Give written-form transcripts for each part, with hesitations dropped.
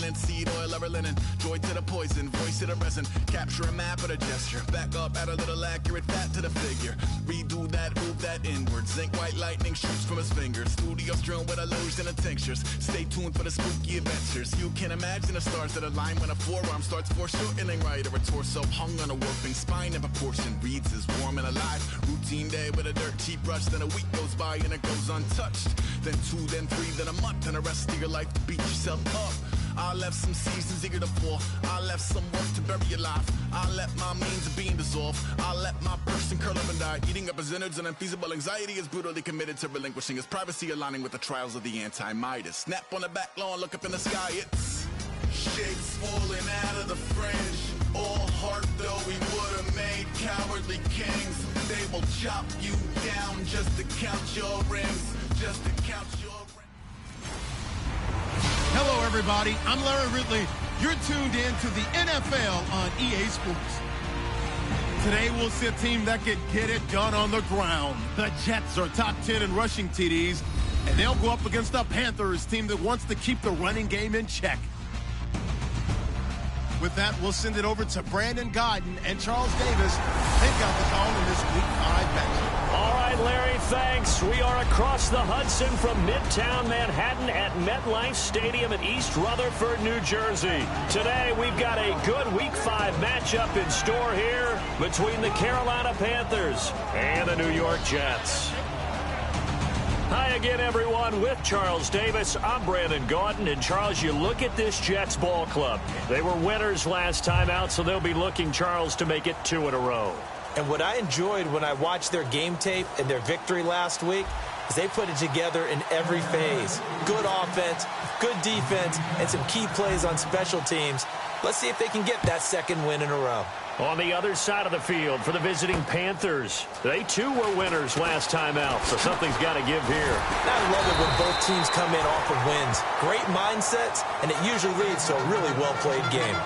melanin, seed oil, or linen. Joy to the poison, voice to the resin. Capture a map at a gesture. Back up, add a little accurate fat to the figure. Redo that, move that inward. Zinc white lightning shoots from his fingers. Studio strewn with illusion and tinctures. Stay tuned for the spooky adventures. You can imagine the stars that align when a forearm starts foreshortening right, or a torso hung on a warping spine in proportion. Reads as warm and alive. Routine day with a dirt cheap brush. Then a week goes by and it goes untouched. Then 2, then 3, then a month, and the rest of your life to beat yourself up. I left some seasons eager to fall. I left some work to bury alive. I let my means of being dissolve. I let my person curl up and die. Eating up his innards and unfeasible anxiety is brutally committed to relinquishing his privacy, aligning with the trials of the anti-Midas. Snap on the back lawn, look up in the sky, it's shapes falling out of the fringe. All heart though we would've made cowardly kings. They will chop you down just to count your rings. Just to count your rings. Hello, everybody. I'm Larry Ridley. You're tuned in to the NFL on EA Sports. Today, we'll see a team that can get it done on the ground. The Jets are top 10 in rushing TDs, and they'll go up against the Panthers, team that wants to keep the running game in check. With that, we'll send it over to Brandon Godden and Charles Davis. They've got the call in this Week 5 matchup. All right, Larry, thanks. We are across the Hudson from Midtown Manhattan at MetLife Stadium in East Rutherford, New Jersey. Today, we've got a good Week 5 matchup in store here between the Carolina Panthers and the New York Jets. Hi again, everyone. With Charles Davis, I'm Brandon Gaudin. And, Charles, you look at this Jets ball club. They were winners last time out, so they'll be looking, Charles, to make it 2 in a row. And what I enjoyed when I watched their game tape and their victory last week is they put it together in every phase. Good offense, good defense, and some key plays on special teams. Let's see if they can get that second win in a row. On the other side of the field for the visiting Panthers, they too were winners last time out, so something's got to give here. I love it when both teams come in off of wins. Great mindsets, and it usually leads to a really well-played game.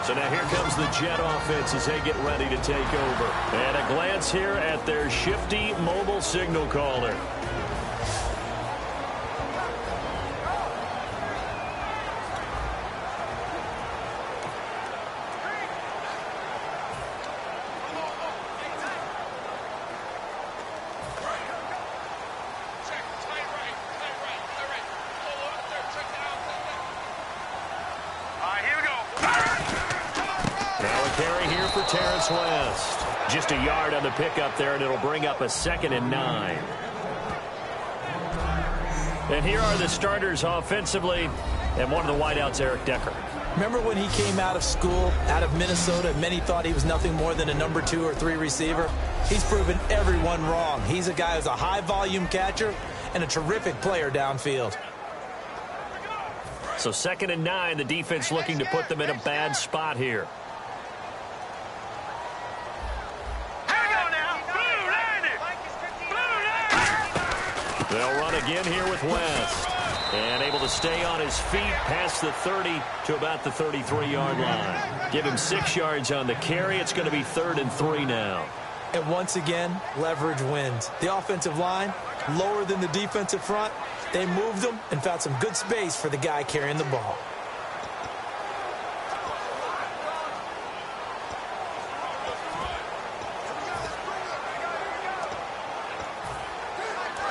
So now here comes the Jet offense as they get ready to take over. And a glance here at their shifty mobile signal caller. West. Just a yard on the pickup there, and it'll bring up a 2nd and 9. And here are the starters offensively, and one of the wideouts, Eric Decker. Remember when he came out of school, out of Minnesota, and many thought he was nothing more than a number 2 or 3 receiver? He's proven everyone wrong. He's a guy who's a high-volume catcher and a terrific player downfield. So 2nd and 9, the defense looking to put them in a bad spot here. They'll run again here with West. And able to stay on his feet past the 30 to about the 33-yard line. Give him 6 yards on the carry. It's going to be 3rd and 3 now. And once again, leverage wins. The offensive line, lower than the defensive front. They moved them and found some good space for the guy carrying the ball.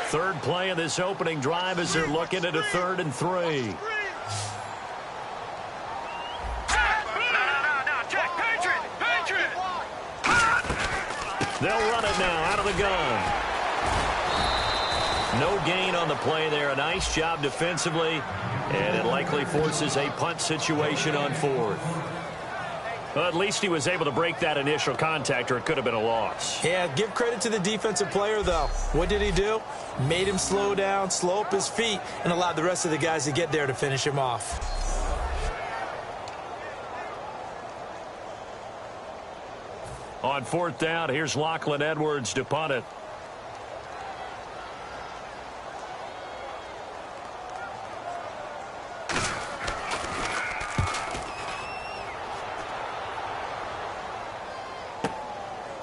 Third play of this opening drive as they're looking at a 3rd and 3. They'll run it now out of the gun. No gain on the play there. A nice job defensively, and it likely forces a punt situation on 4th. Well, at least he was able to break that initial contact, or it could have been a loss. Yeah, give credit to the defensive player, though. What did he do? Made him slow down, slow up his feet, and allowed the rest of the guys to get there to finish him off. On 4th down, here's Lachlan Edwards to punt it.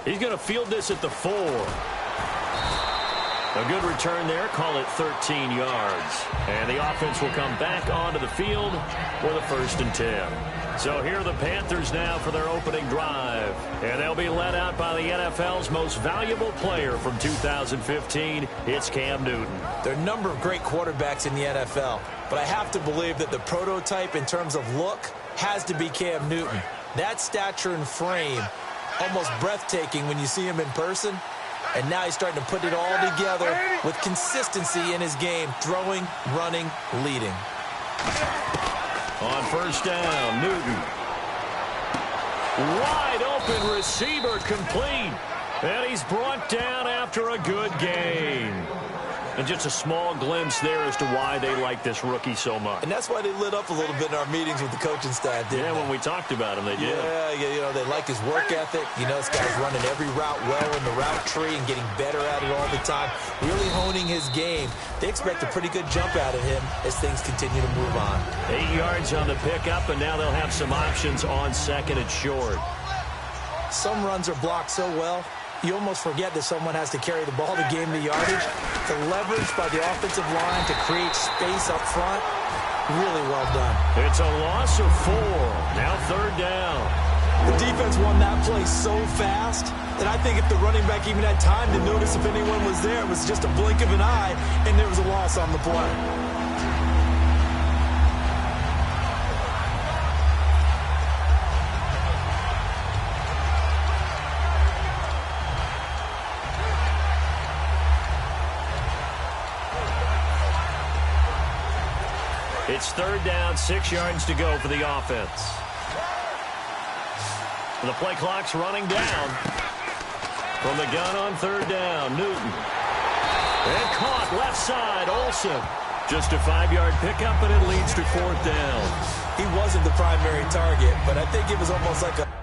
He's going to field this at the 4. A good return there. Call it 13 yards. And the offense will come back onto the field for the 1st and 10. So here are the Panthers now for their opening drive. And they'll be led out by the NFL's most valuable player from 2015. It's Cam Newton. There are a number of great quarterbacks in the NFL, but I have to believe that the prototype in terms of look has to be Cam Newton. That stature and frame, almost breathtaking when you see him in person. And now he's starting to put it all together with consistency in his game, throwing, running, leading. On 1st down, Newton. Wide open receiver complete. And he's brought down after a good game. And just a small glimpse there as to why they like this rookie so much. And that's why they lit up a little bit in our meetings with the coaching staff, didn't they? When we talked about him, they did. Yeah, you know, they like his work ethic. You know, this guy's running every route well in the route tree and getting better at it all the time, really honing his game. They expect a pretty good jump out of him as things continue to move on. 8 yards on the pickup, and now they'll have some options on 2nd and short. Some runs are blocked so well, you almost forget that someone has to carry the ball to gain the yardage. The leverage by the offensive line to create space up front, really well done. It's a loss of 4. Now 3rd down. The defense won that play so fast that I think if the running back even had time to notice if anyone was there, it was just a blink of an eye, and there was a loss on the play. It's 3rd down, 6 yards to go for the offense. The play clock's running down. From the gun on 3rd down, Newton. And caught left side, Olsen. Just a 5-yard pickup, and it leads to 4th down. He wasn't the primary target, but I think it was almost like a...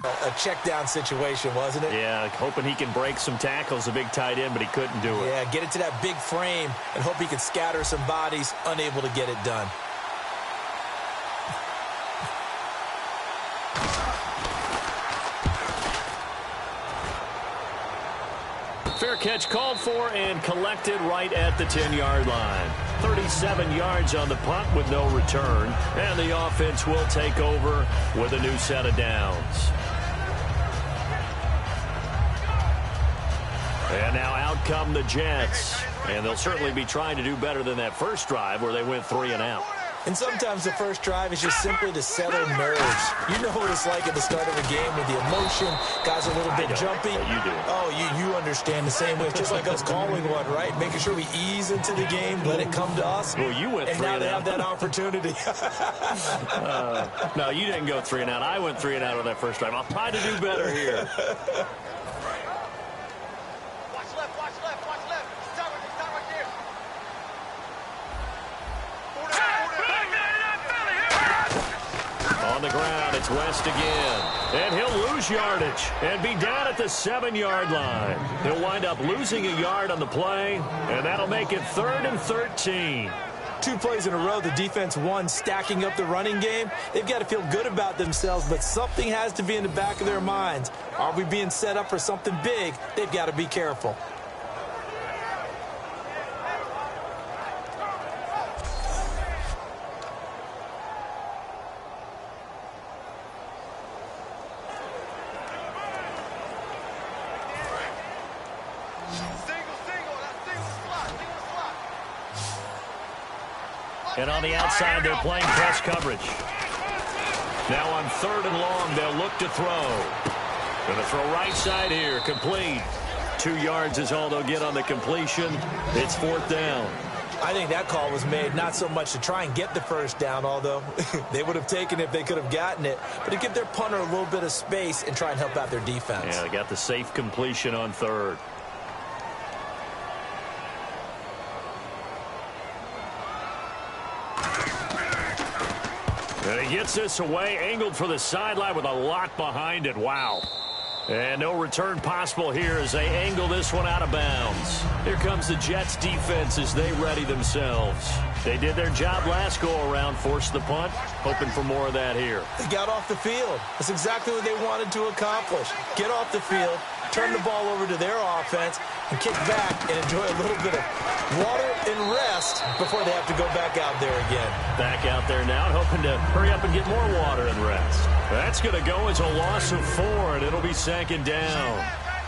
A check down situation, wasn't it? Yeah, hoping he can break some tackles, a big tight end, but he couldn't do it. Yeah, get it to that big frame and hope he can scatter some bodies, unable to get it done. Fair catch called for and collected right at the 10-yard line. 37 yards on the punt with no return, and the offense will take over with a new set of downs. And now out come the Jets, and they'll certainly be trying to do better than that first drive where they went 3 and out. And sometimes the first drive is just simply to settle nerves. You know what it's like at the start of a game with the emotion. Guys are a little bit jumpy. Yeah, you do. Oh, you understand the same way. It's just like us calling one, right? Making sure we ease into the game, let it come to us. Well, you went 3 and out. And now they have that opportunity. No, you didn't go 3 and out. I went 3 and out on that first drive. I'll try to do better here. On the ground, it's West again. And he'll lose yardage and be down at the 7-yard line. He'll wind up losing a yard on the play, and that'll make it 3rd and 13. 2 plays in a row, the defense won, stacking up the running game. They've got to feel good about themselves, but something has to be in the back of their minds. Are we being set up for something big? They've got to be careful. And on the outside, they're playing press coverage. Now on 3rd and long, they'll look to throw. Going to throw right side here, complete. 2 yards is all they'll get on the completion. It's 4th down. I think that call was made not so much to try and get the first down, although they would have taken it if they could have gotten it, but to give their punter a little bit of space and try and help out their defense. Yeah, they got the safe completion on 3rd. And he gets this away, angled for the sideline with a lot behind it. Wow. And no return possible here as they angle this one out of bounds. Here comes the Jets defense as they ready themselves. They did their job last go-around, forced the punt, hoping for more of that here. They got off the field. That's exactly what they wanted to accomplish. Get off the field, turn the ball over to their offense, and kick back and enjoy a little bit of water and rest before they have to go back out there again. Back out there now, hoping to hurry up and get more water and rest. That's going to go as a loss of 4, and it'll be 2nd down.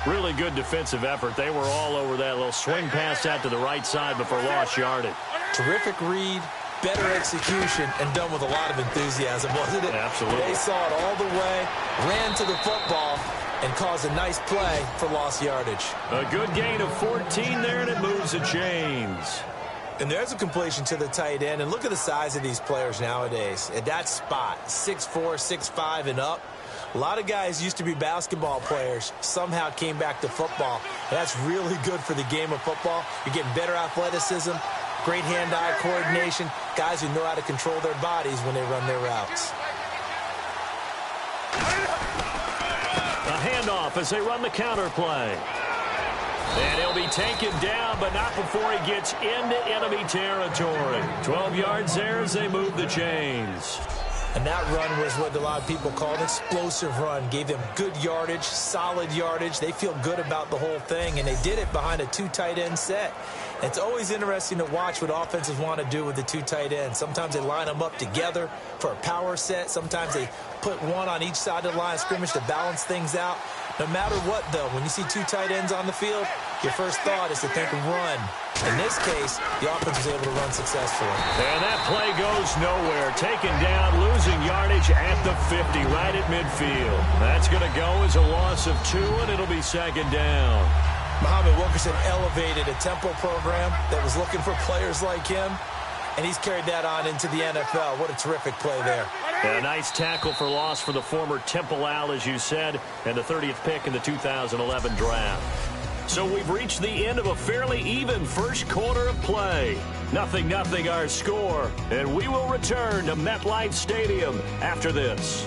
Really good defensive effort. They were all over that little swing pass out to the right side before lost yardage. Terrific read, better execution, and done with a lot of enthusiasm, wasn't it? Absolutely. They saw it all the way, ran to the football, and caused a nice play for lost yardage. A good gain of 14 there, and it moves the chains. And there's a completion to the tight end. And look at the size of these players nowadays. At that spot, 6'4", 6'5", and up. A lot of guys used to be basketball players, somehow came back to football. And that's really good for the game of football. You're getting better athleticism, great hand-eye coordination, guys who know how to control their bodies when they run their routes. A handoff as they run the counter play. And he'll be taken down, but not before he gets into enemy territory. 12 yards there as they move the chains. And that run was what a lot of people call an explosive run. Gave them good yardage, solid yardage. They feel good about the whole thing, and they did it behind a 2 tight end set. It's always interesting to watch what offenses want to do with the 2 tight ends. Sometimes they line them up together for a power set. Sometimes they put one on each side of the line of scrimmage to balance things out. No matter what, though, when you see 2 tight ends on the field, your first thought is to think run. In this case, the offense was able to run successfully. And that play goes nowhere. Taken down, losing yardage at the 50, right at midfield. That's going to go as a loss of 2, and it'll be 2nd down. Muhammad Wilkerson elevated a tempo program that was looking for players like him, and he's carried that on into the NFL. What a terrific play there. A nice tackle for loss for the former Temple Owl, as you said, and the 30th pick in the 2011 draft. So we've reached the end of a fairly even first quarter of play. 0-0 our score, and we will return to MetLife Stadium after this.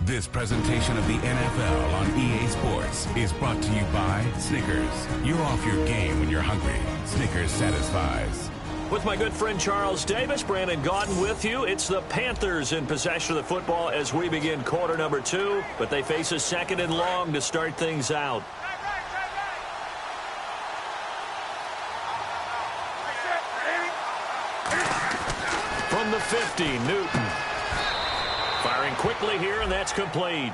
This presentation of the NFL on EA Sports is brought to you by Snickers. You're off your game when you're hungry. Snickers satisfies. With my good friend Charles Davis, Brandon Gaudin with you. It's the Panthers in possession of the football as we begin quarter number 2, but they face a 2nd and long to start things out. From the 50, Newton. Firing quickly here, and that's complete.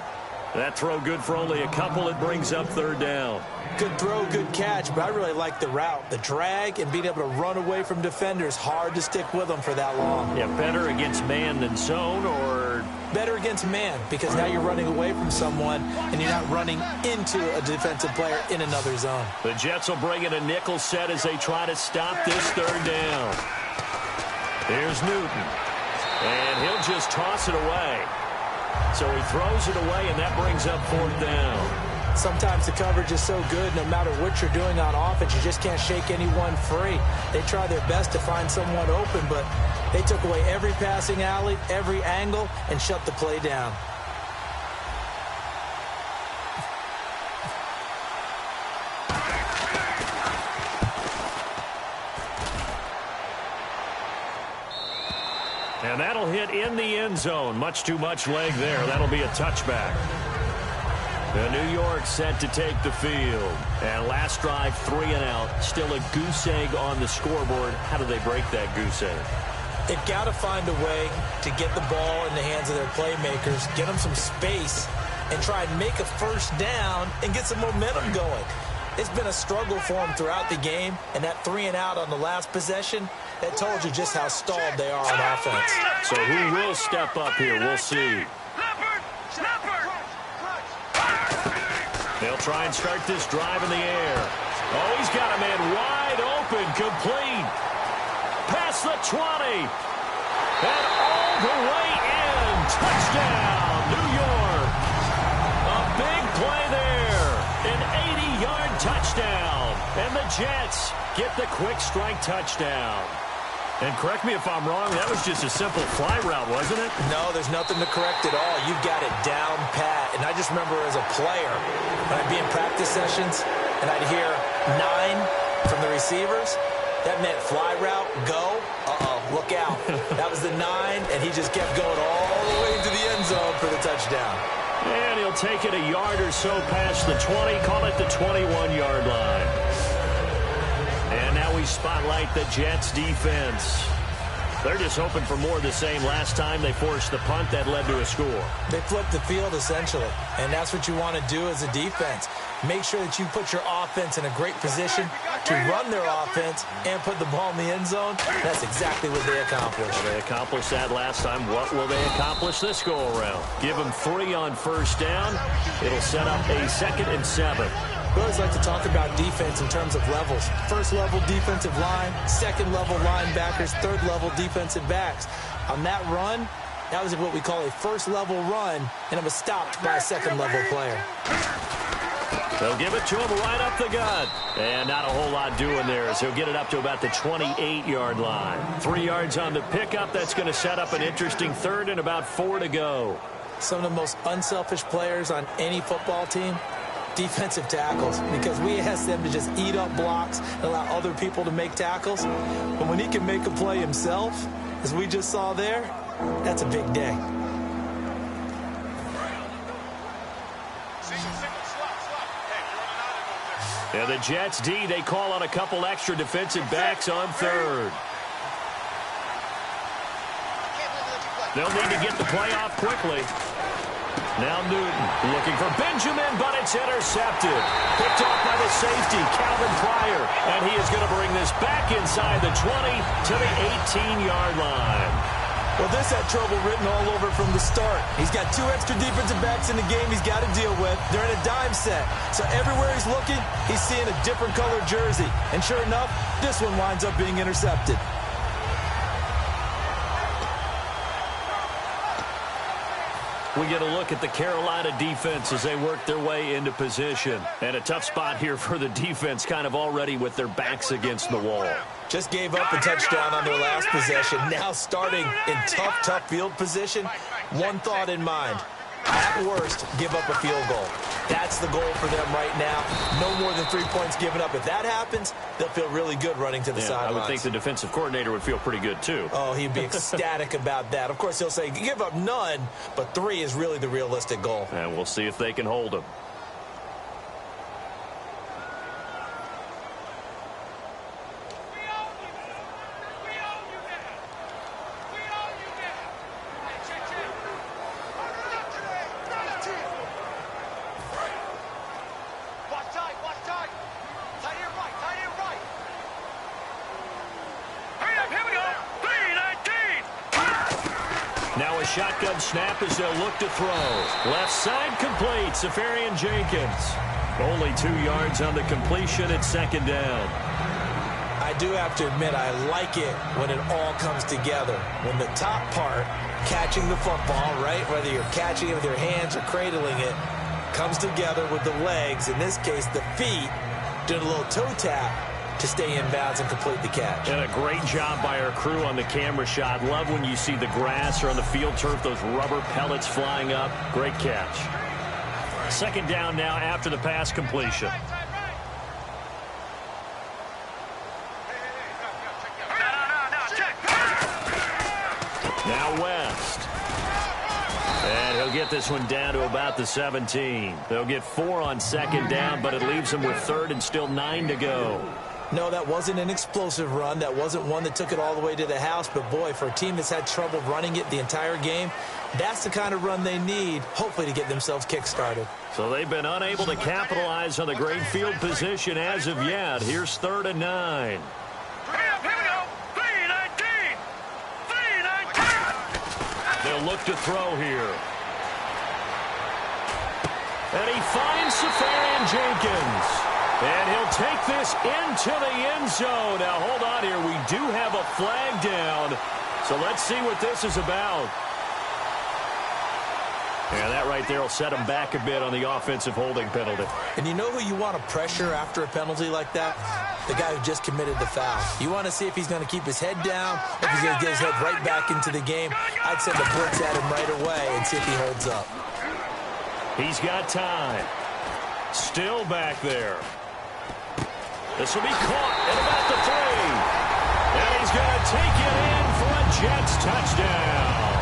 That throw good for only a couple. It brings up 3rd down. Good throw, good catch, but I really like the route. The drag and being able to run away from defenders. Hard to stick with them for that long. Yeah, better against man than zone, or? Better against man, because now you're running away from someone, and you're not running into a defensive player in another zone. The Jets will bring in a nickel set as they try to stop this 3rd down. Here's Newton. And he'll just toss it away. So he throws it away, and that brings up 4th down. Sometimes the coverage is so good, no matter what you're doing on offense, you just can't shake anyone free. They try their best to find someone open, but they took away every passing alley, every angle, and shut the play down. And that'll hit in the end zone. Much too much leg there. That'll be a touchback. The New York set to take the field. And last drive, 3 and out. Still a goose egg on the scoreboard. How do they break that goose egg? They've got to find a way to get the ball in the hands of their playmakers, get them some space, and try and make a first down and get some momentum going. It's been a struggle for them throughout the game, and that 3 and out on the last possession, that told you just how stalled they are on offense. So who will step up here? We'll see. They'll try and start this drive in the air. Oh, he's got a man wide open, complete. Past the 20. And all the way in. Touchdown, New York. A big play there. An 80-yard touchdown. And the Jets get the quick strike touchdown. And correct me if I'm wrong, that was just a simple fly route, wasn't it? No, there's nothing to correct at all. You've got it down pat. And I just remember as a player, when I'd be in practice sessions, and I'd hear 9 from the receivers, that meant fly route, go, look out. That was the 9, and he just kept going all the way into the end zone for the touchdown. And he'll take it a yard or so past the 20, call it the 21-yard line. And now we spotlight the Jets defense. They're just hoping for more of the same. Last time they forced the punt that led to a score. They flipped the field, essentially, and that's what you want to do as a defense. Make sure that you put your offense in a great position to run their offense and put the ball in the end zone. That's exactly what they accomplished. Well, they accomplished that last time. What will they accomplish this go-around? Give them 3 on first down. It'll set up a 2nd and 7. We always like to talk about defense in terms of levels. First level defensive line, second level linebackers, third level defensive backs. On that run, that was what we call a first level run, and it was stopped by a second level player. They'll give it to him right up the gut. And not a whole lot doing there as he'll get it up to about the 28-yard line. 3 yards on the pickup. That's going to set up an interesting 3rd and about 4 to go. Some of the most unselfish players on any football team, defensive tackles, because we ask them to just eat up blocks and allow other people to make tackles. But when he can make a play himself, as we just saw there, that's a big day. And the Jets D, they call on a couple extra defensive backs on 3rd. They'll need to get the play off quickly. Now Newton looking for Benjamin, but it's intercepted. Picked off by the safety, Calvin Pryor. And he is going to bring this back inside the 20 to the 18-yard line. Well, this had trouble written all over from the start. He's got 2 extra defensive backs in the game he's got to deal with. They're in a dime set. So everywhere he's looking, he's seeing a different colored jersey. And sure enough, this one winds up being intercepted. We get a look at the Carolina defense as they work their way into position. And a tough spot here for the defense, kind of already with their backs against the wall. Just gave up a touchdown on their last possession. Now starting in tough field position. One thought in mind. At worst, give up a field goal. That's the goal for them right now. No more than 3 points given up. If that happens, they'll feel really good running to the sidelines. I would think the defensive coordinator would feel pretty good, too. Oh, he'd be ecstatic about that. Of course, he'll say, give up none, but 3 is really the realistic goal. And we'll see if they can hold him. Shotgun snap as they'll look to throw. Left side complete. Safarian Jenkins. Only 2 yards on the completion at 2nd down. I do have to admit, I like it when it all comes together. When the top part, catching the football, right, whether you're catching it with your hands or cradling it, comes together with the legs, in this case the feet, doing a little toe tap to stay in bounds and complete the catch. And a great job by our crew on the camera shot. Love when you see the grass or on the field turf, those rubber pellets flying up. Great catch. 2nd down now after the pass completion. Now West. And he'll get this one down to about the 17. They'll get 4 on second down, but it leaves them with third and still 9 to go. No, that wasn't an explosive run. That wasn't one that took it all the way to the house. But, boy, for a team that's had trouble running it the entire game, that's the kind of run they need, hopefully, to get themselves kick-started. So they've been unable to capitalize on the great field position as of yet. Here's 3rd and 9. Here we go. 3-19. 3-19. They'll look to throw here. And he finds Safarian Jenkins. And he'll take this into the end zone. Now, hold on here. We do have a flag down. So let's see what this is about. And that right there will set him back a bit on the offensive holding penalty. And you know who you want to pressure after a penalty like that? The guy who just committed the foul. You want to see if he's going to keep his head down, if he's going to get his head right back into the game. I'd send a blitz at him right away and see if he holds up. He's got time. Still back there. This will be caught at about the 3. And he's going to take it in for a Jets touchdown.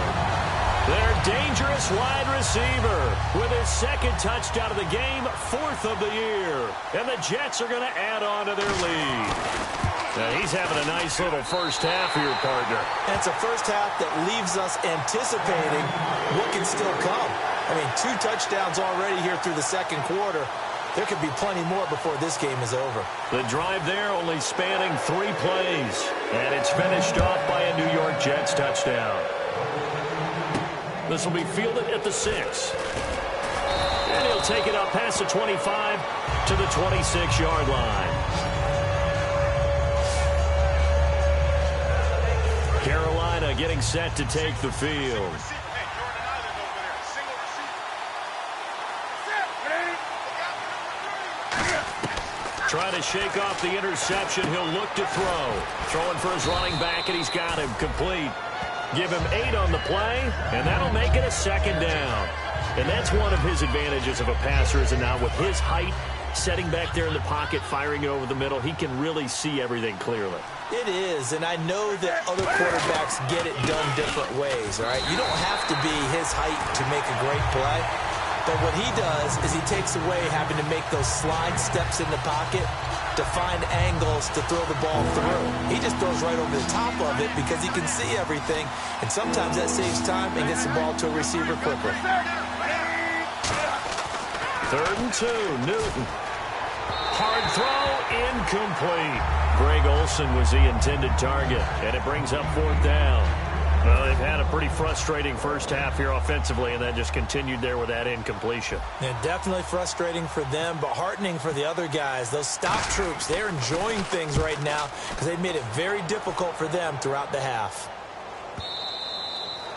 Their dangerous wide receiver with his 2nd touchdown of the game, 4th of the year. And the Jets are going to add on to their lead. Now he's having a nice little first half here, partner. And it's a first half that leaves us anticipating what can still come. I mean, 2 touchdowns already here through the 2nd quarter. There could be plenty more before this game is over. The drive there only spanning 3 plays. And it's finished off by a New York Jets touchdown. This will be fielded at the 6. And he'll take it up past the 25 to the 26-yard line. Carolina getting set to take the field. Trying to shake off the interception. He'll look to throw. Throwing for his running back, and he's got him complete. Give him 8 on the play, and that'll make it a 2nd down. And that's one of his advantages of a passer, is now with his height, setting back there in the pocket, firing it over the middle, he can really see everything clearly. It is, and I know that other quarterbacks get it done different ways, all right? You don't have to be his height to make a great play. But what he does is he takes away having to make those slide steps in the pocket to find angles to throw the ball through. He just throws right over the top of it because he can see everything, and sometimes that saves time and gets the ball to a receiver quicker. 3rd and 2, Newton. Hard throw, incomplete. Greg Olsen was the intended target, and it brings up 4th down. Well, they've had a pretty frustrating first half here offensively, and then just continued there with that incompletion. And definitely frustrating for them, but heartening for the other guys. Those stop troops, they're enjoying things right now because they've made it very difficult for them throughout the half.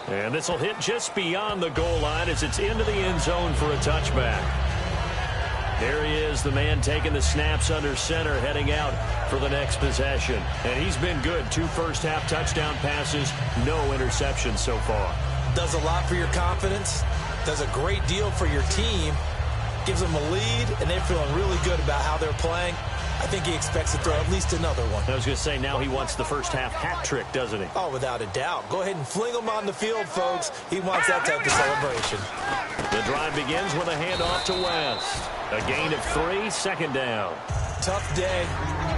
And this will hit just beyond the goal line as it's into the end zone for a touchback. There he is, the man taking the snaps under center, heading out for the next possession. And he's been good. 2 first-half touchdown passes, no interceptions so far. Does a lot for your confidence, does a great deal for your team, gives them a lead, and they're feeling really good about how they're playing. I think he expects to throw at least another one. I was going to say, now he wants the first-half hat trick, doesn't he? Oh, without a doubt. Go ahead and fling him on the field, folks. He wants that type of celebration. The drive begins with a handoff to West. A gain of 3, 2nd down. Tough day,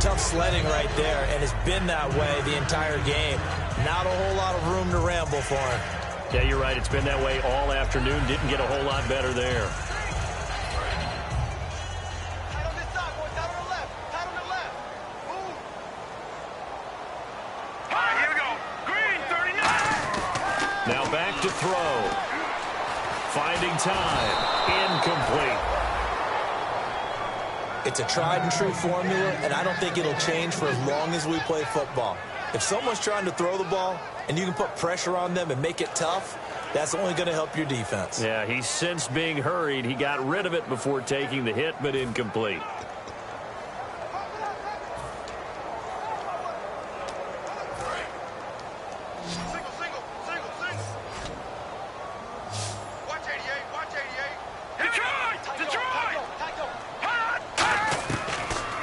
tough sledding right there, and it's been that way the entire game. Not a whole lot of room to ramble for him. Yeah, you're right. It's been that way all afternoon. Didn't get a whole lot better there. Now back to throw. Finding time. Incomplete. It's a tried and true formula, and I don't think it'll change for as long as we play football. If someone's trying to throw the ball and you can put pressure on them and make it tough, that's only going to help your defense. Yeah, he's since being hurried. He got rid of it before taking the hit, but incomplete.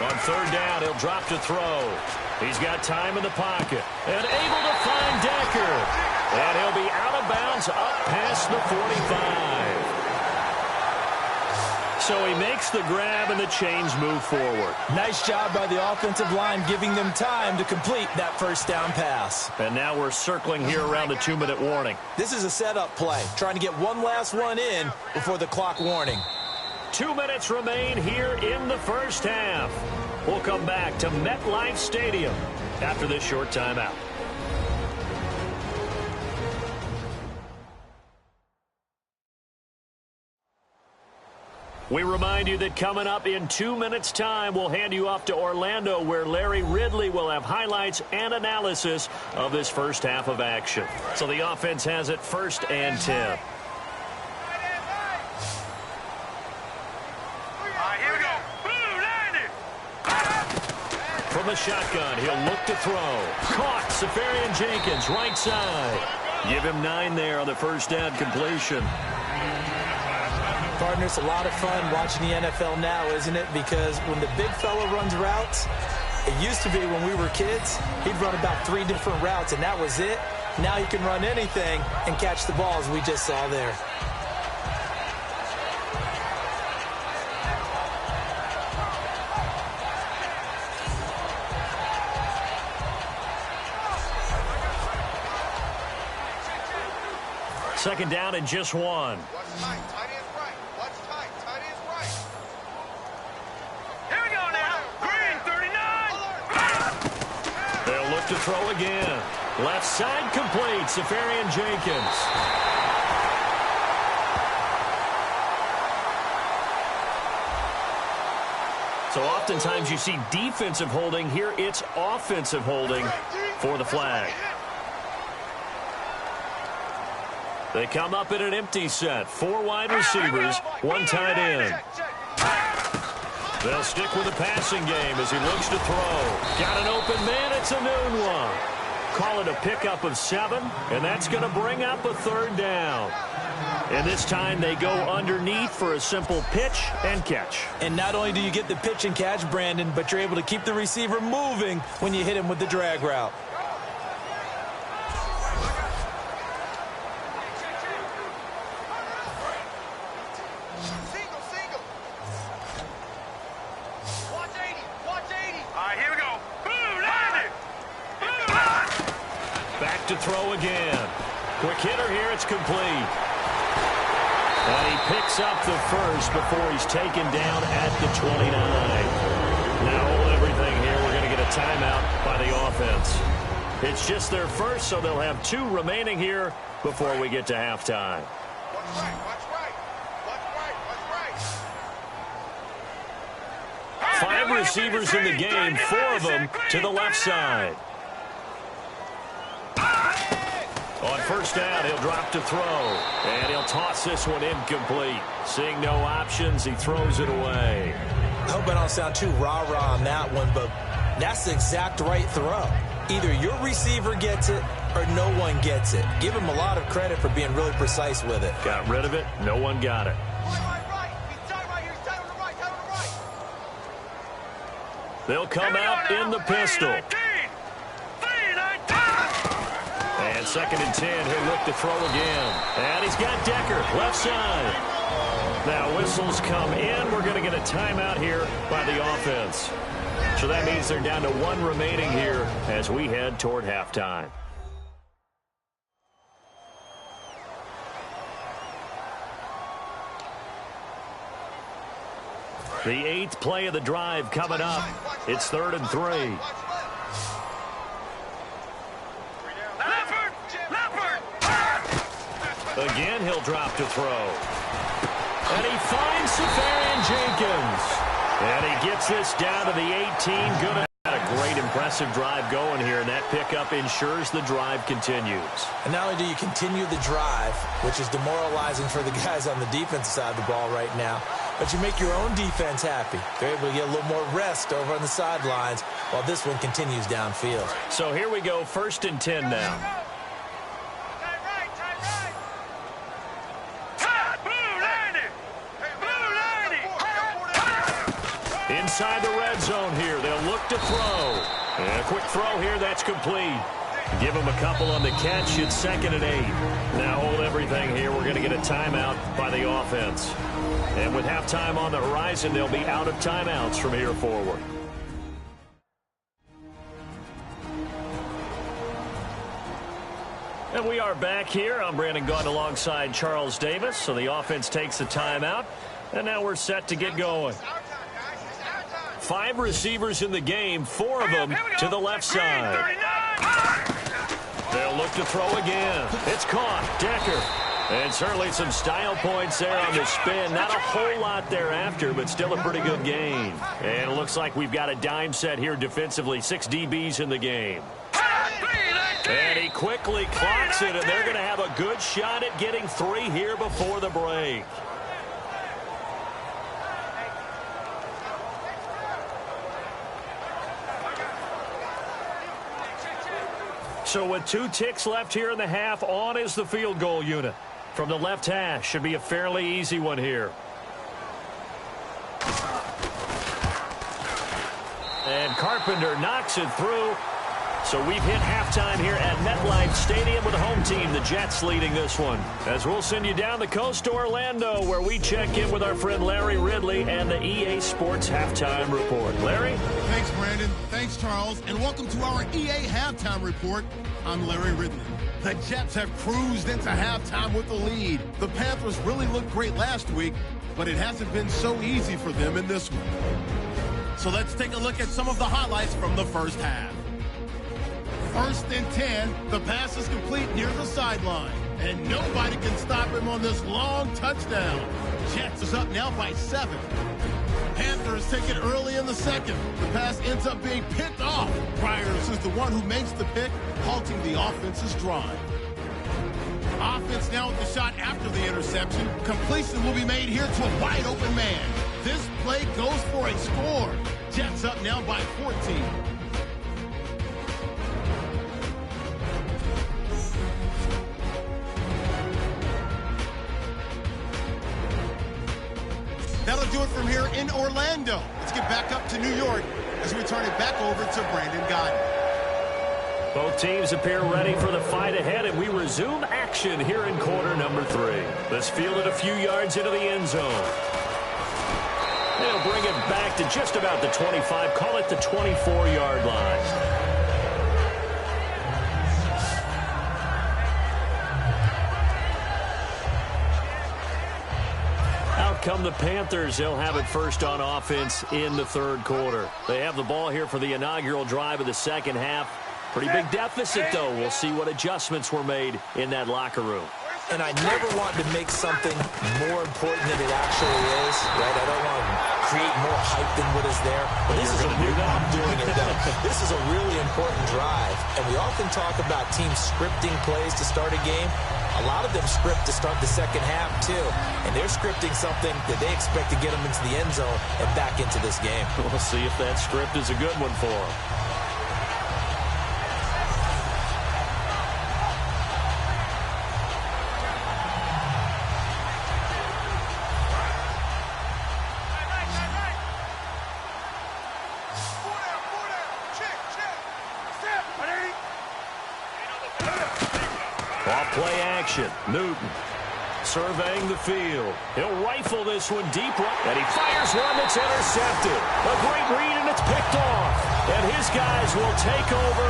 On third down, he'll drop to throw. He's got time in the pocket and able to find Decker. And he'll be out of bounds up past the 45. So he makes the grab and the chains move forward. Nice job by the offensive line giving them time to complete that first down pass. And now we're circling here around the 2-minute warning. This is a setup play, trying to get one last one in before the clock warning. 2 minutes remain here in the first half. We'll come back to MetLife Stadium after this short timeout. We remind you that coming up in 2 minutes' time, we'll hand you off to Orlando, where Larry Ridley will have highlights and analysis of this first half of action. So the offense has it 1st and 10. From the shotgun, he'll look to throw. Caught, Safarian Jenkins, right side. Give him 9 there on the first down completion. Partners, a lot of fun watching the NFL now, isn't it? Because when the big fella runs routes, it used to be when we were kids, he'd run about 3 different routes, and that was it. Now he can run anything and catch the ball, as we just saw there. Second down and just 1. Watch tight, tight end's right. Watch tight, tight end's right. Here we go now. Green, 39. They'll look to throw again. Left side complete, Safarian Jenkins. So oftentimes you see defensive holding. Here it's offensive holding for the flag. They come up in an empty set. 4 wide receivers, 1 tight end. They'll stick with the passing game as he looks to throw. Got an open man. It's a noon one. Call it a pickup of 7, and that's going to bring up a 3rd down. And this time they go underneath for a simple pitch and catch. And not only do you get the pitch and catch, Brandon, but you're able to keep the receiver moving when you hit him with the drag route. To throw again. Quick hitter here, it's complete. And he picks up the first before he's taken down at the 29. Now hold everything here. We're going to get a timeout by the offense. It's just their first, so they'll have 2 remaining here before we get to halftime. Watch right, watch right. Watch right, watch right. 5 receivers in the game, 4 of them to the left side. On first down, he'll drop to throw, and he'll toss this one incomplete. Seeing no options, he throws it away. I hope I don't sound too rah-rah on that one, but that's the exact right throw. Either your receiver gets it or no one gets it. Give him a lot of credit for being really precise with it. Got rid of it. No one got it. Right. He's tight right here. He's tight on the right, tight on the right. They'll come out in the pistol. And 2nd and 10, he'll look to throw again. And he's got Decker, left side. Now whistles come in. We're going to get a timeout here by the offense. So that means they're down to 1 remaining here as we head toward halftime. The 8th play of the drive coming up. It's 3rd and 3. Again, he'll drop to throw. And he finds Safarian Jenkins. And he gets this down to the 18. Good. A great, impressive drive going here, and that pickup ensures the drive continues. And not only do you continue the drive, which is demoralizing for the guys on the defensive side of the ball right now, but you make your own defense happy. They're able to get a little more rest over on the sidelines while this one continues downfield. So here we go, 1st and 10 now. inside the red zone here. They'll look to throw. And a quick throw here. That's complete. Give them a couple on the catch. It's 2nd and 8. Now hold everything here. We're going to get a timeout by the offense. And with halftime on the horizon, they'll be out of timeouts from here forward. And we are back here. I'm Brandon Gaudin alongside Charles Davis. So the offense takes a timeout. And now we're set to get going. 5 receivers in the game, 4 of them to the left side. They'll look to throw again. It's caught. Decker. And certainly some style points there on the spin. Not a whole lot thereafter, but still a pretty good gain. And it looks like we've got a dime set here defensively. 6 DBs in the game. And he quickly clocks it, and they're going to have a good shot at getting 3 here before the break. So with 2 ticks left here in the half, on is the field goal unit. From the left hash, should be a fairly easy one here. And Carpenter knocks it through. So we've hit halftime here at MetLife Stadium with the home team, the Jets, leading this one. As we'll send you down the coast to Orlando, where we check in with our friend Larry Ridley and the EA Sports Halftime Report. Larry? Thanks, Brandon. Thanks, Charles. And welcome to our EA Halftime Report. I'm Larry Ridley. The Jets have cruised into halftime with the lead. The Panthers really looked great last week, but it hasn't been so easy for them in this one. So let's take a look at some of the highlights from the first half. 1st and 10, the pass is complete near the sideline, and nobody can stop him on this long touchdown. Jets is up now by 7. Panthers take it early in the second. The pass ends up being picked off. Ryers is the one who makes the pick, halting the offense's drive. Offense now with the shot after the interception. Completion will be made here to a wide open man. This play goes for a score. Jets up now by 14. That'll do it from here in Orlando. Let's get back up to New York as we turn it back over to Brandon Gaudin. Both teams appear ready for the fight ahead, and we resume action here in quarter number 3. This fielded a few yards into the end zone. They'll bring it back to just about the 25, call it the 24-yard line. Come the Panthers. They'll have it first on offense in the 3rd quarter. They have the ball here for the inaugural drive of the second half. Pretty big deficit, though. We'll see what adjustments were made in that locker room. And I never want to make something more important than it actually is, right? I don't want to create more hype than what is there. But this is a real, I'm doing it though. This is a really important drive. And we often talk about teams scripting plays to start a game. A lot of them script to start the second half, too. And they're scripting something that they expect to get them into the end zone and back into this game. We'll see if that script is a good one for them. Play action. Newton surveying the field. He'll rifle this one deep right, and he fires one that's intercepted. A great read, and it's picked off. And his guys will take over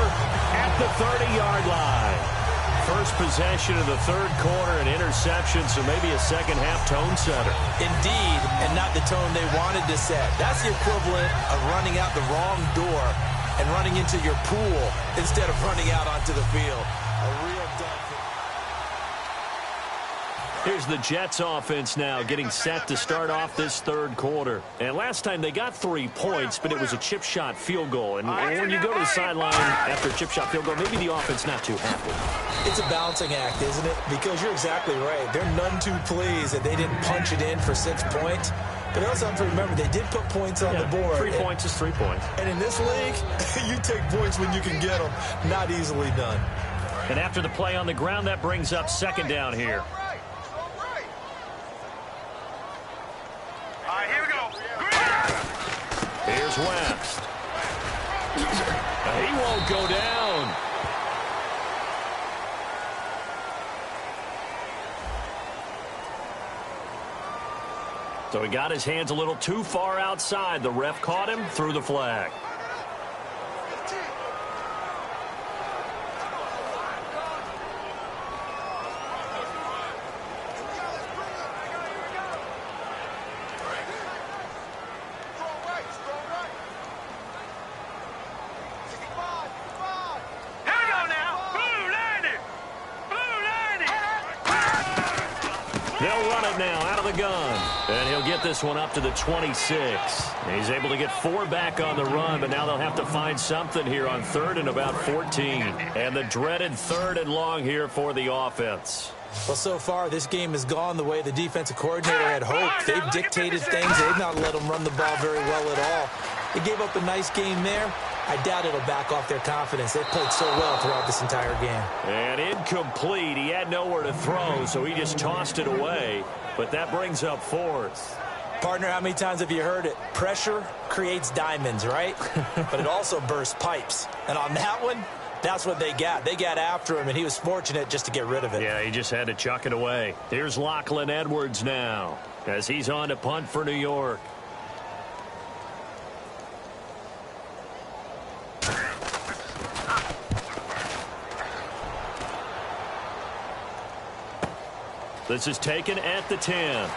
at the 30-yard line. First possession of the 3rd quarter, an interception, so maybe a second-half tone setter. Indeed, and not the tone they wanted to set. That's the equivalent of running out the wrong door and running into your pool instead of running out onto the field. A real dump. Here's the Jets offense now getting set to start off this 3rd quarter. And last time they got 3 points, but it was a chip shot field goal. And when you go to the sideline after a chip shot field goal, maybe the offense not too happy. It's a balancing act, isn't it? Because you're exactly right. They're none too pleased that they didn't punch it in for 6 points. But they also have to remember they did put points on the board. 3 points is 3 points. And in this league, you take points when you can get them. Not easily done. And after the play on the ground, that brings up 2nd down here. next. He won't go down. So he got his hands a little too far outside. The ref caught him, threw the flag. They'll run it now out of the gun. And he'll get this one up to the 26. He's able to get 4 back on the run, but now they'll have to find something here on 3rd and about 14. And the dreaded 3rd and long here for the offense. Well, so far, this game has gone the way the defensive coordinator had hoped. They've dictated things. They've not let them run the ball very well at all. They gave up a nice game there. I doubt it'll back off their confidence. They've played so well throughout this entire game. And incomplete. He had nowhere to throw, so he just tossed it away. But that brings up 4th. Partner, how many times have you heard it? Pressure creates diamonds, right? But it also bursts pipes. And on that one, that's what they got. They got after him, and he was fortunate just to get rid of it. Yeah, he just had to chuck it away. Here's Lachlan Edwards now as he's on to punt for New York. This is taken at the 10.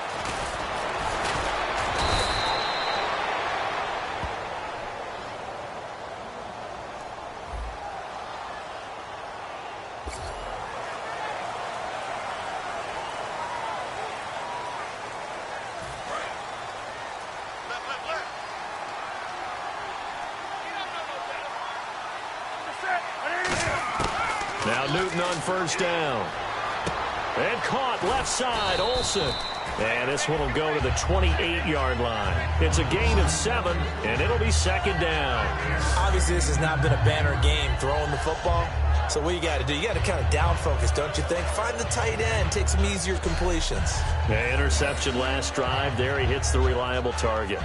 Now Newton on 1st down. And caught left side, Olsen. And this one will go to the 28-yard line. It's a gain of 7, and it'll be 2nd down. Obviously, this has not been a banner game throwing the football. So what you got to do, you got to kind of down focus, don't you think? Find the tight end, take some easier completions. Yeah, interception last drive. There he hits the reliable target.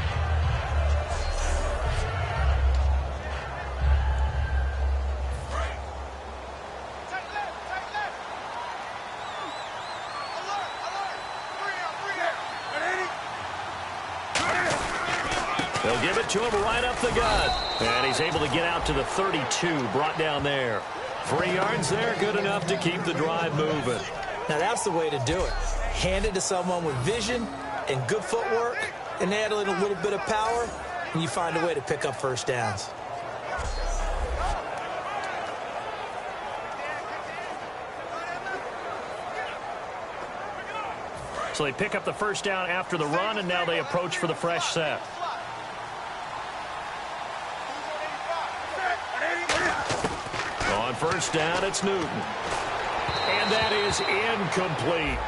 They'll give it to him right up the gut. And he's able to get out to the 32, brought down there. 3 yards there, good enough to keep the drive moving. Now that's the way to do it. Hand it to someone with vision and good footwork, and add a little bit of power, and you find a way to pick up 1st downs. So they pick up the 1st down after the run, and now they approach for the fresh set. On 1st down, it's Newton. And that is incomplete.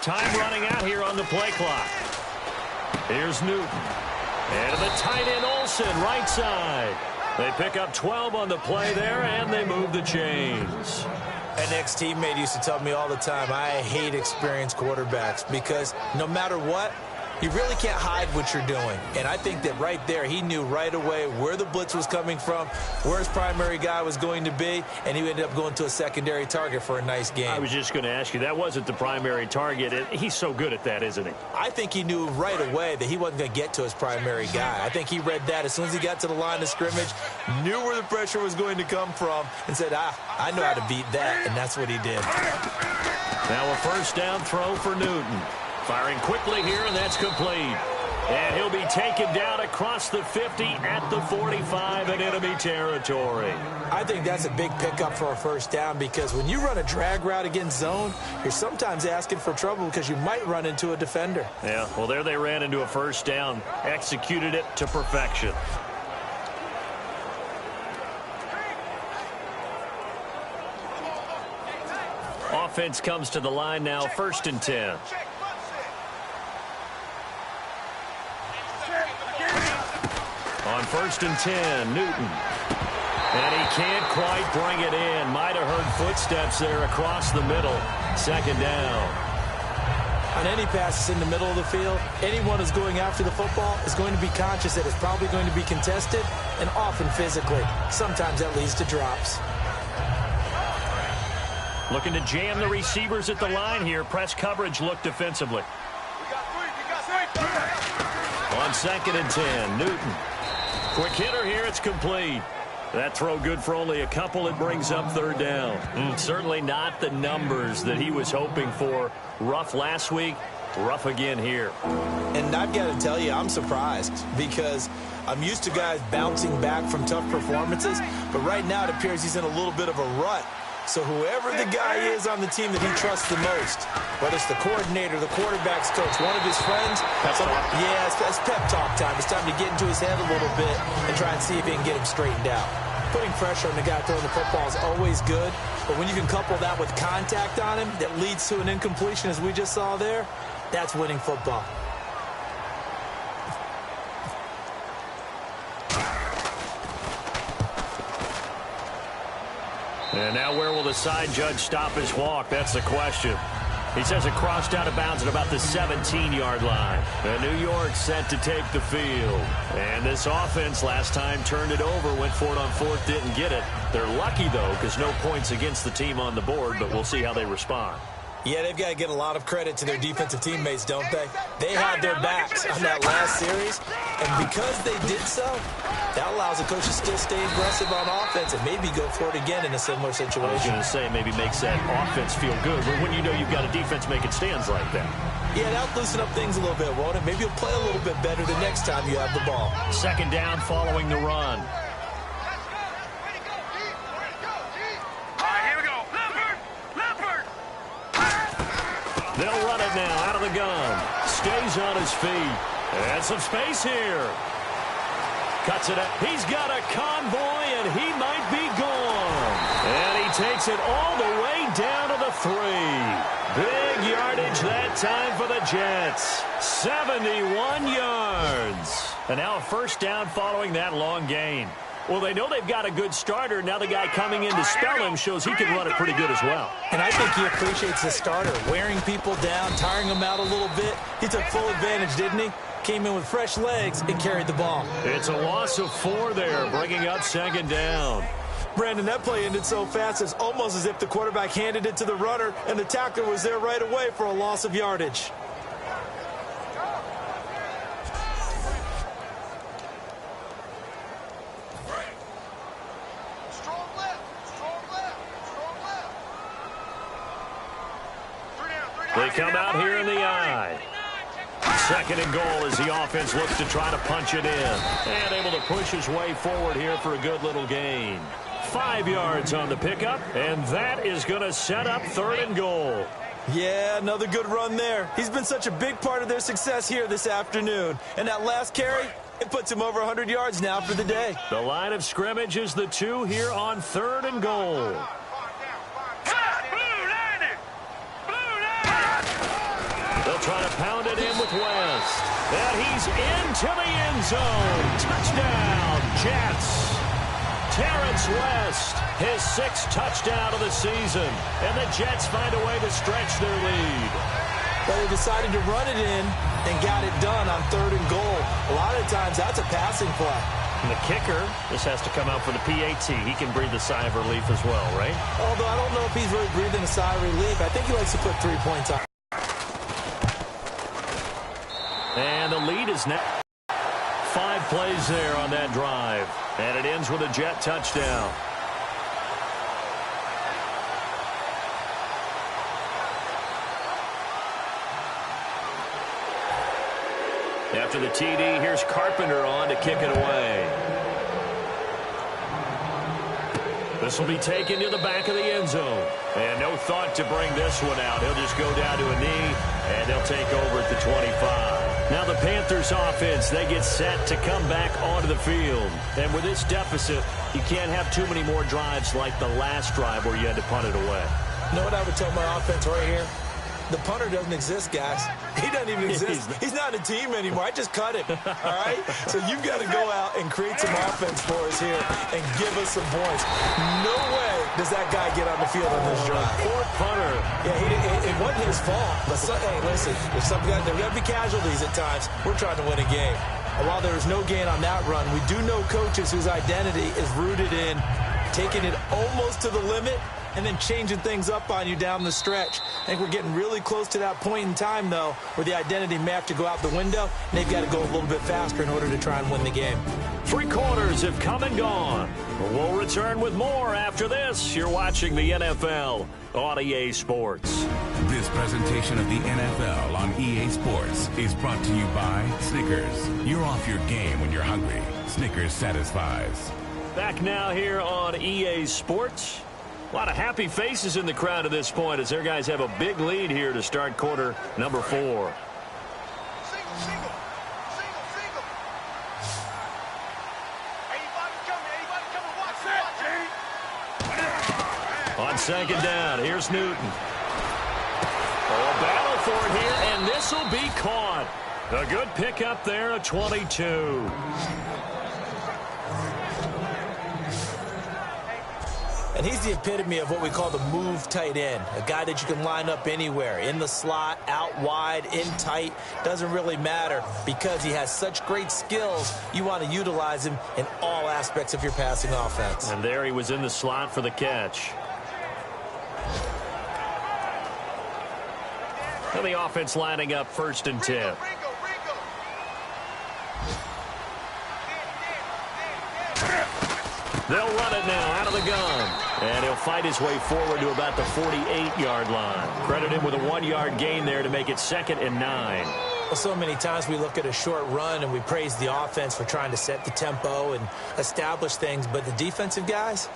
Time running out here on the play clock. Here's Newton. And the tight end Olsen, right side. They pick up 12 on the play there, and they move the chains. An ex-teammate used to tell me all the time, I hate experienced quarterbacks because no matter what, you really can't hide what you're doing. And I think that right there, he knew right away where the blitz was coming from, where his primary guy was going to be, and he ended up going to a secondary target for a nice game. I was just going to ask you, that wasn't the primary target. He's so good at that, isn't he? I think he knew right away that he wasn't going to get to his primary guy. I think he read that as soon as he got to the line of scrimmage, knew where the pressure was going to come from, and said, I know how to beat that, and that's what he did. Now a 1st down throw for Newton. Firing quickly here, and that's complete. And he'll be taken down across the 50 at the 45 in enemy territory. I think that's a big pickup for a first down because when you run a drag route against zone, you're sometimes asking for trouble because you might run into a defender. Yeah, well, there they ran into a first down, executed it to perfection. Offense comes to the line now, 1st and 10. On 1st and 10, Newton. And he can't quite bring it in. Might have heard footsteps there across the middle. 2nd down. On any passes in the middle of the field, anyone who's going after the football is going to be conscious that it's probably going to be contested and often physically. Sometimes that leads to drops. Looking to jam the receivers at the line here. Press coverage look defensively. On 2nd and 10, Newton. Quick hitter here, it's complete. That throw good for only a couple. It brings up 3rd down. Certainly not the numbers that he was hoping for. Rough last week, rough again here. And I've got to tell you, I'm surprised because I'm used to guys bouncing back from tough performances, but right now it appears he's in a little bit of a rut. So whoever the guy is on the team that he trusts the most, whether it's the coordinator, the quarterback's coach, one of his friends, it's pep talk time. It's time to get into his head a little bit and try and see if he can get him straightened out. Putting pressure on the guy throwing the football is always good, but when you can couple that with contact on him that leads to an incompletion, as we just saw there, that's winning football. And now where will the side judge stop his walk? That's the question. He says it crossed out of bounds at about the 17-yard line. And New York set to take the field. And this offense last time turned it over, went for it on 4th, didn't get it. They're lucky, though, because no points against the team on the board, but we'll see how they respond. Yeah, they've got to get a lot of credit to their defensive teammates, don't they? They had their backs on that last series, and because they did so, that allows the coach to still stay aggressive on offense and maybe go for it again in a similar situation. I was going to say maybe makes that offense feel good, but when you know you've got a defense making stands like that. Yeah, that'll loosen up things a little bit, won't it? Maybe you'll play a little bit better the next time you have the ball. 2nd down following the run. They'll run it now out of the gun. Stays on his feet. And some space here. Cuts it up. He's got a convoy, and he might be gone. And he takes it all the way down to the 3. Big yardage that time for the Jets. 71 yards. And now a 1st down following that long gain. Well, they know they've got a good starter. Now the guy coming in to spell him shows he can run it pretty good as well. And I think he appreciates the starter, wearing people down, tiring them out a little bit. He took full advantage, didn't he? Came in with fresh legs and carried the ball. It's a loss of 4 there, bringing up 2nd down. Brandon, that play ended so fast, it's almost as if the quarterback handed it to the runner and the tackler was there right away for a loss of yardage. They come out here in the eye. 2nd and goal as the offense looks to try to punch it in. And able to push his way forward here for a good little gain. 5 yards on the pickup, and that is going to set up 3rd and goal. Yeah, another good run there. He's been such a big part of their success here this afternoon. And that last carry, it puts him over 100 yards now for the day. The line of scrimmage is the 2 here on 3rd and goal. They'll try to pound it in with West. And he's into the end zone. Touchdown, Jets. Terrence West, his 6th touchdown of the season. And the Jets find a way to stretch their lead. But they decided to run it in and got it done on 3rd and goal. A lot of times, that's a passing play. And the kicker, this has to come out for the PAT. He can breathe a sigh of relief as well, right? Although I don't know if he's really breathing a sigh of relief. I think he likes to put 3 points on. And the lead is now 5 plays there on that drive. And it ends with a Jet touchdown. After the TD, here's Carpenter on to kick it away. This will be taken to the back of the end zone. And no thought to bring this one out. He'll just go down to a knee, and they'll take over at the 25. Now the Panthers offense, they get set to come back onto the field. And with this deficit, you can't have too many more drives like the last drive where you had to punt it away. You know what I would tell my offense right here? The punter doesn't exist, guys. He doesn't even exist. He's not a team anymore. I just cut him, all right? So you've got to go out and create some offense for us here and give us some points. No way does that guy get on the field on this drive. Poor punter. Yeah, it wasn't his fault. But, hey, listen, if there got to be casualties at times, we're trying to win a game. And while there was no gain on that run, we do know coaches whose identity is rooted in taking it almost to the limit and then changing things up on you down the stretch. I think we're getting really close to that point in time, though, where the identity may have to go out the window, and they've got to go a little bit faster in order to try and win the game. 3 quarters have come and gone. We'll return with more after this. You're watching the NFL on EA Sports. This presentation of the NFL on EA Sports is brought to you by Snickers. You're off your game when you're hungry. Snickers satisfies. Back now here on EA Sports. A lot of happy faces in the crowd at this point as their guys have a big lead here to start quarter number 4. Single, single. Anybody coming, watch it. On second down, here's Newton. Oh, a battle for it here, and this will be caught. A good pickup there, a 22. And he's the epitome of what we call the move tight end, a guy that you can line up anywhere, in the slot, out wide, in tight, doesn't really matter because he has such great skills. You want to utilize him in all aspects of your passing offense. And there he was in the slot for the catch. And the offense lining up 1st and 10. They'll run it now out of the gun. And he'll fight his way forward to about the 48-yard line. Credit him with a 1-yard gain there to make it 2nd and 9. Well, so many times we look at a short run and we praise the offense for trying to set the tempo and establish things. But the defensive guys,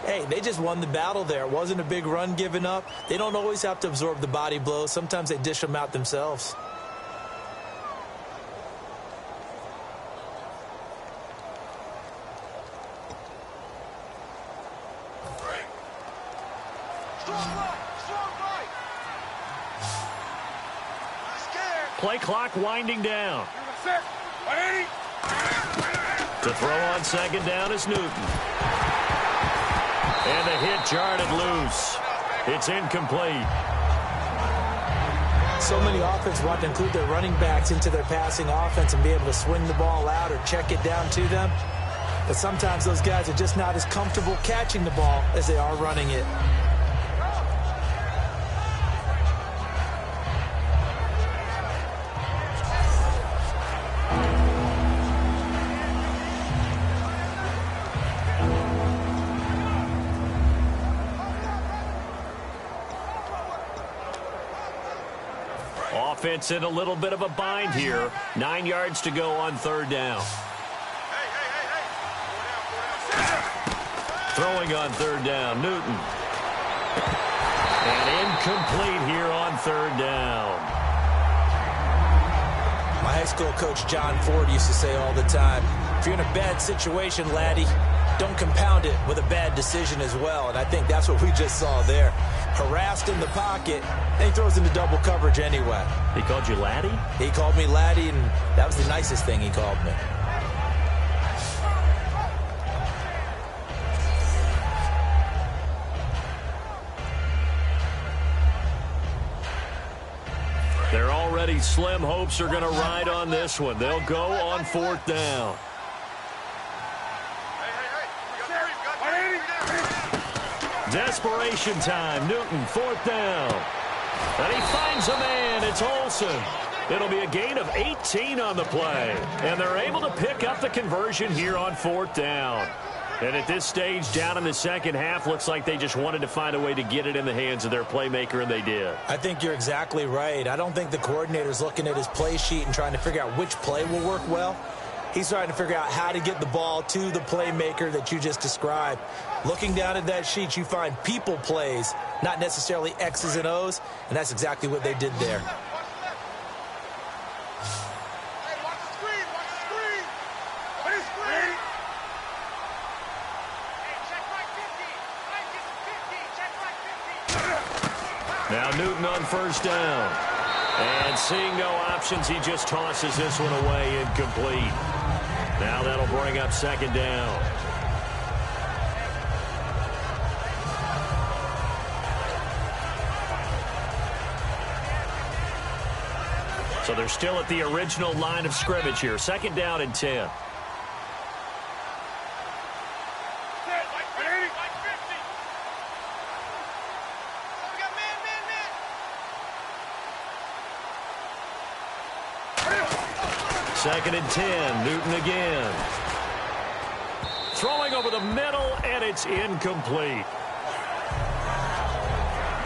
hey, they just won the battle there. It wasn't a big run given up. They don't always have to absorb the body blows. Sometimes they dish them out themselves. Play clock winding down. To throw on second down is Newton. And the hit jarred it loose. It's incomplete. So many offenses want to include their running backs into their passing offense and be able to swing the ball out or check it down to them. But sometimes those guys are just not as comfortable catching the ball as they are running it. Offense in a little bit of a bind here. 9 yards to go on 3rd down. Throwing on 3rd down, Newton. And incomplete here on 3rd down. My high school coach, John Ford, used to say all the time, if you're in a bad situation, laddie, don't compound it with a bad decision as well. And I think that's what we just saw there. Harassed in the pocket, and he throws into double coverage anyway. He called you laddie? He called me laddie, and that was the nicest thing he called me. They're already slim hopes are going to ride on this one. They'll go on 4th down. Desperation time. Newton, 4th down. And he finds a man. It's Olsen. It'll be a gain of 18 on the play. And they're able to pick up the conversion here on 4th down. And at this stage, down in the second half, looks like they just wanted to find a way to get it in the hands of their playmaker, and they did. I think you're exactly right. I don't think the coordinator's looking at his play sheet and trying to figure out which play will work well. He's trying to figure out how to get the ball to the playmaker that you just described. Looking down at that sheet, you find people plays, not necessarily X's and O's, and that's exactly what they did there. Now Newton on first down. And seeing no options, he just tosses this one away, incomplete. Now that'll bring up second down. So they're still at the original line of scrimmage here. Second down and 10. Second and 10, Newton again. Throwing over the middle, and it's incomplete.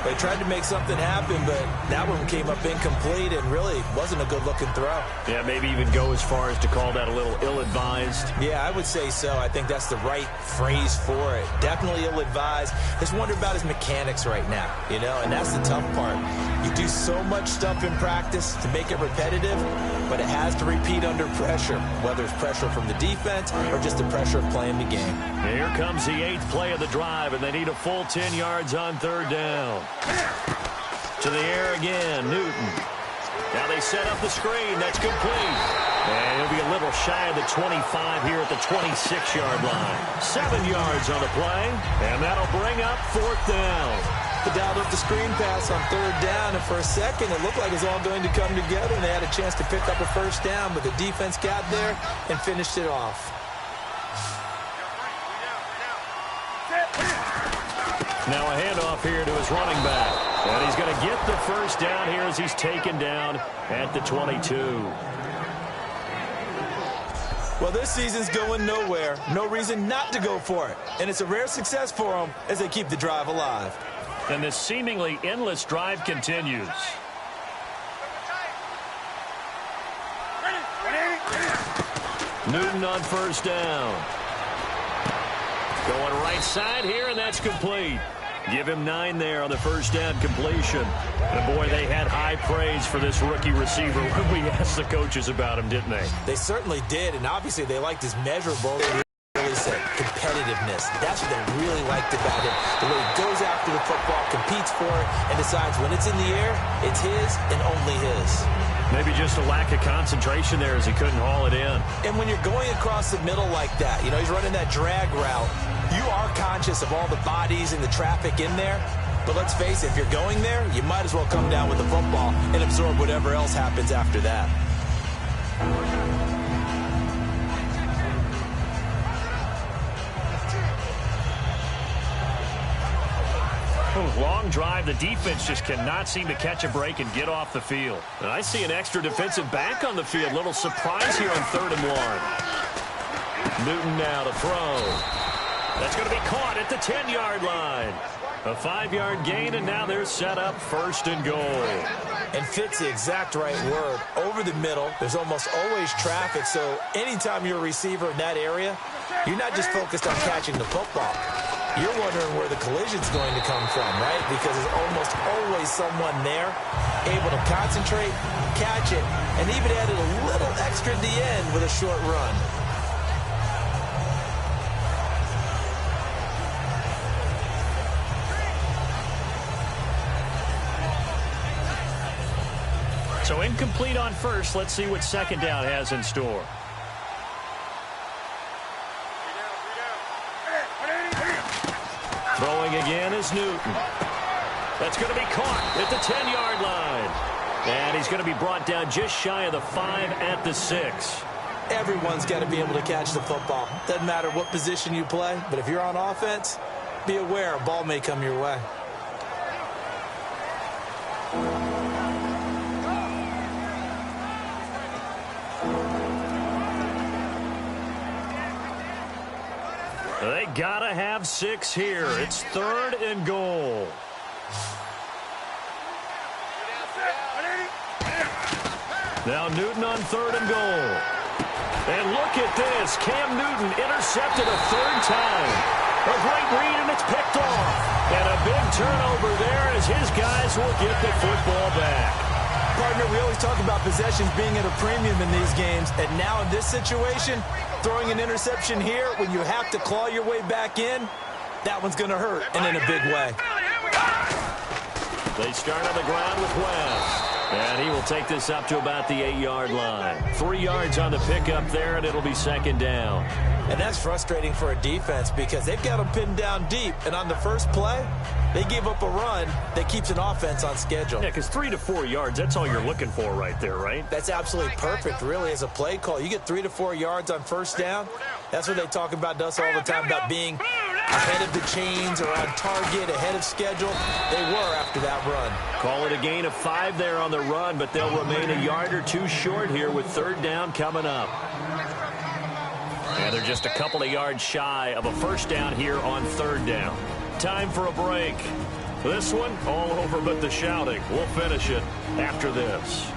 They tried to make something happen, but that one came up incomplete and really wasn't a good-looking throw. Yeah, maybe even go as far as to call that a little ill-advised. Yeah, I would say so. I think that's the right phrase for it. Definitely ill-advised. Just wonder about his mechanics right now, you know, and that's the tough part. You do so much stuff in practice to make it repetitive, but it has to repeat under pressure, whether it's pressure from the defense or just the pressure of playing the game. Here comes the 8th play of the drive, and they need a full 10 yards on third down. To the air again, Newton. Now they set up the screen. That's complete. And he'll be a little shy of the 25 here at the 26-yard line. 7 yards on the play, and that'll bring up fourth down. They dialed up the screen pass on third down, and for a second it looked like it was all going to come together, and they had a chance to pick up a first down, but the defense got there and finished it off. Now a handoff here to his running back. And he's going to get the first down here as he's taken down at the 22. Well, this season's going nowhere. No reason not to go for it. And it's a rare success for them as they keep the drive alive. And this seemingly endless drive continues. Newton on first down. Going right side here, and that's complete. Give him 9 there on the first down completion. And boy, they had high praise for this rookie receiver when we asked the coaches about him, didn't they? They certainly did, and obviously they liked his measurables. Really said competitiveness. That's what they really liked about him. The way he goes after the football, competes for it, and decides when it's in the air, it's his and only his. Maybe just a lack of concentration there as he couldn't haul it in. And when you're going across the middle like that, you know, he's running that drag route, you are conscious of all the bodies and the traffic in there. But let's face it, if you're going there, you might as well come down with the football and absorb whatever else happens after that. Long drive. The defense just cannot seem to catch a break and get off the field. And I see an extra defensive back on the field. Little surprise here on 3rd and 1. Newton now to throw. That's going to be caught at the 10-yard line. A 5-yard gain, and now they're set up 1st and goal. And fit's the exact right word. Over the middle, there's almost always traffic, so anytime you're a receiver in that area, you're not just focused on catching the football. You're wondering where the collision's going to come from, right? Because there's almost always someone there able to concentrate, catch it, and even added a little extra at the end with a short run. So incomplete on first. Let's see what second down has in store. Throwing again is Newton. That's going to be caught at the 10-yard line. And he's going to be brought down just shy of the 5 at the 6. Everyone's got to be able to catch the football. Doesn't matter what position you play, but if you're on offense, be aware a ball may come your way. They gotta have 6 here. It's 3rd and goal. Now Newton on 3rd and goal. And look at this. Cam Newton intercepted a 3rd time. A great read, and it's picked off. And a big turnover there as his guys will get the football back. Partner, we always talk about possessions being at a premium in these games. And now in this situation, throwing an interception here when you have to claw your way back in, that one's going to hurt, and in a big way. They start on the ground with West. And he will take this up to about the 8-yard line. 3 yards on the pickup there, and it'll be 2nd down. And that's frustrating for a defense because they've got them pinned down deep. And on the first play, they gave up a run that keeps an offense on schedule. Yeah, because 3 to 4 yards, that's all you're looking for right there, right? That's absolutely perfect, really, as a play call. You get 3 to 4 yards on first down. That's what they talk about us all the time, about being ahead of the chains or on target, ahead of schedule. They were after that run. Call it a gain of 5 there on the run, but they'll remain a yard or 2 short here with 3rd down coming up. And they're just a couple of yards shy of a 1st down here on 3rd down. Time for a break. This one, all over but the shouting. We'll finish it after this.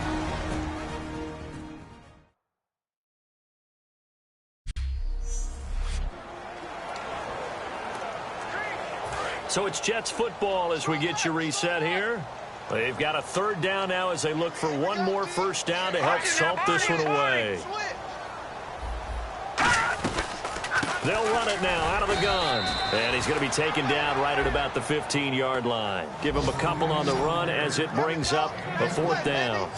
So it's Jets football as we get you reset here. They've got a 3rd down now as they look for one more 1st down to help salt this one away. They'll run it now out of the gun. And he's going to be taken down right at about the 15-yard line. Give him a couple on the run as it brings up a 4th down.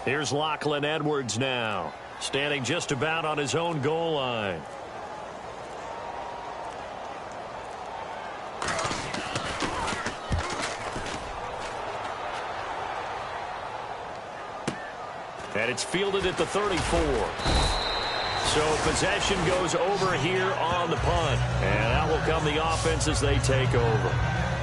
Here's Lachlan Edwards now, standing just about on his own goal line. And it's fielded at the 34. So possession goes over here on the punt. And out will come the offense as they take over.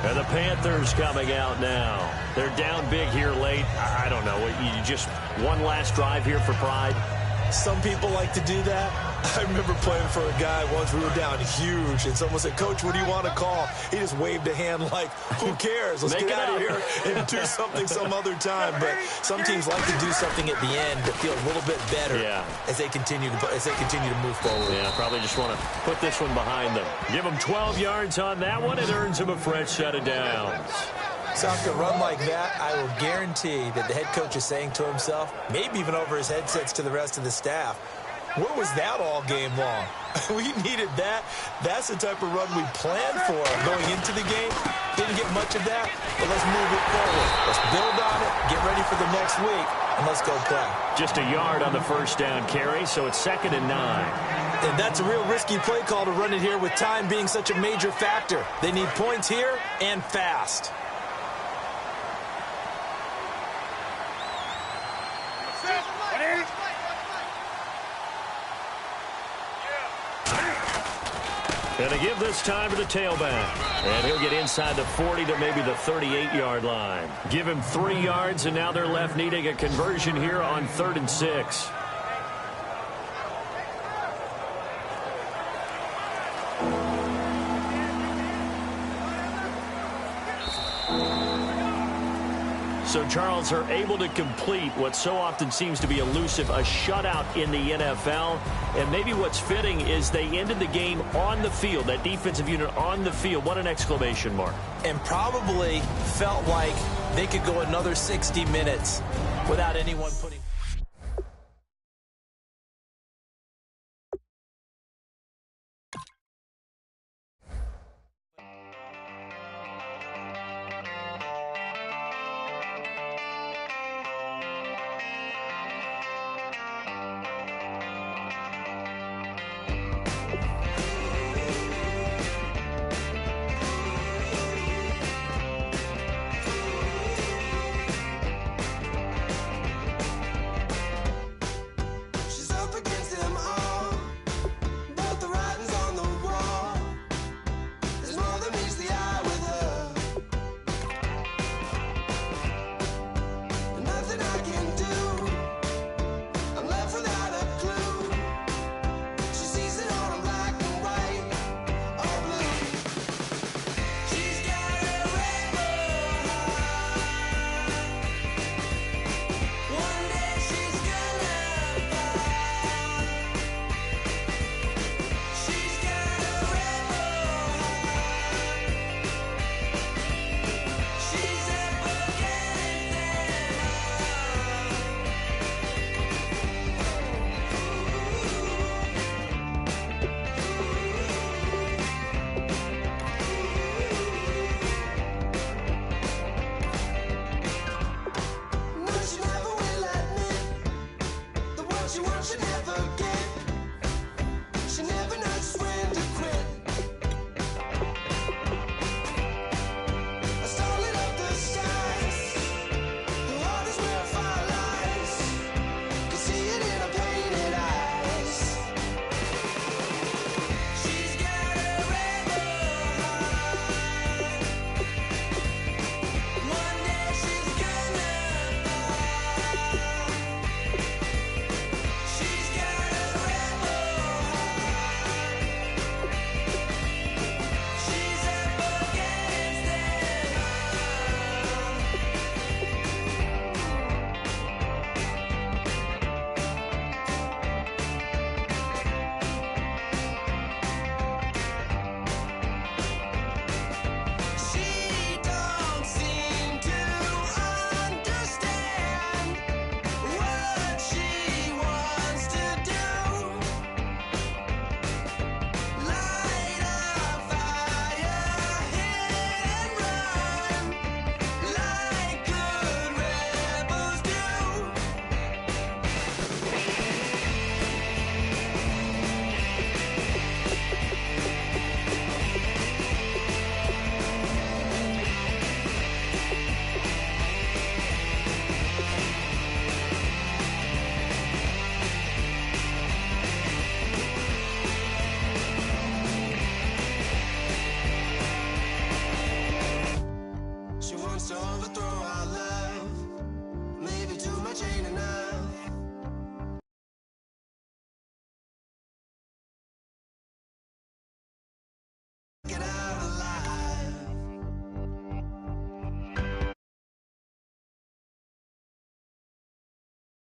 And the Panthers coming out now. They're down big here late. I don't know. You just one last drive here for pride? Some people like to do that. I remember playing for a guy once. We were down huge, and someone said, "Coach, what do you want to call?" He just waved a hand like, "Who cares? Let's get out of here and do something some other time." But some teams like to do something at the end to feel a little bit better as they continue to move forward. Yeah, probably just want to put this one behind them. Give them 12 yards on that one. It earns them a fresh set of downs. So after a run like that, I will guarantee that the head coach is saying to himself, maybe even over his headsets to the rest of the staff, where was that all game long? We needed that. That's the type of run we planned for going into the game. Didn't get much of that, but let's move it forward. Let's build on it, get ready for the next week, and let's go play. Just a yard on the 1st down carry, so it's 2nd and 9. And that's a real risky play call to run it here with time being such a major factor. They need points here and fast. And to give this time to the tailback. And he'll get inside the 40 to maybe the 38-yard line. Give him 3 yards, and now they're left needing a conversion here on 3rd and 6. So Charles are able to complete what so often seems to be elusive, a shutout in the NFL. And maybe what's fitting is they ended the game on the field, that defensive unit on the field. What an exclamation mark. And probably felt like they could go another 60 minutes without anyone putting... overthrow our love. Maybe too much ain't enough. Get out.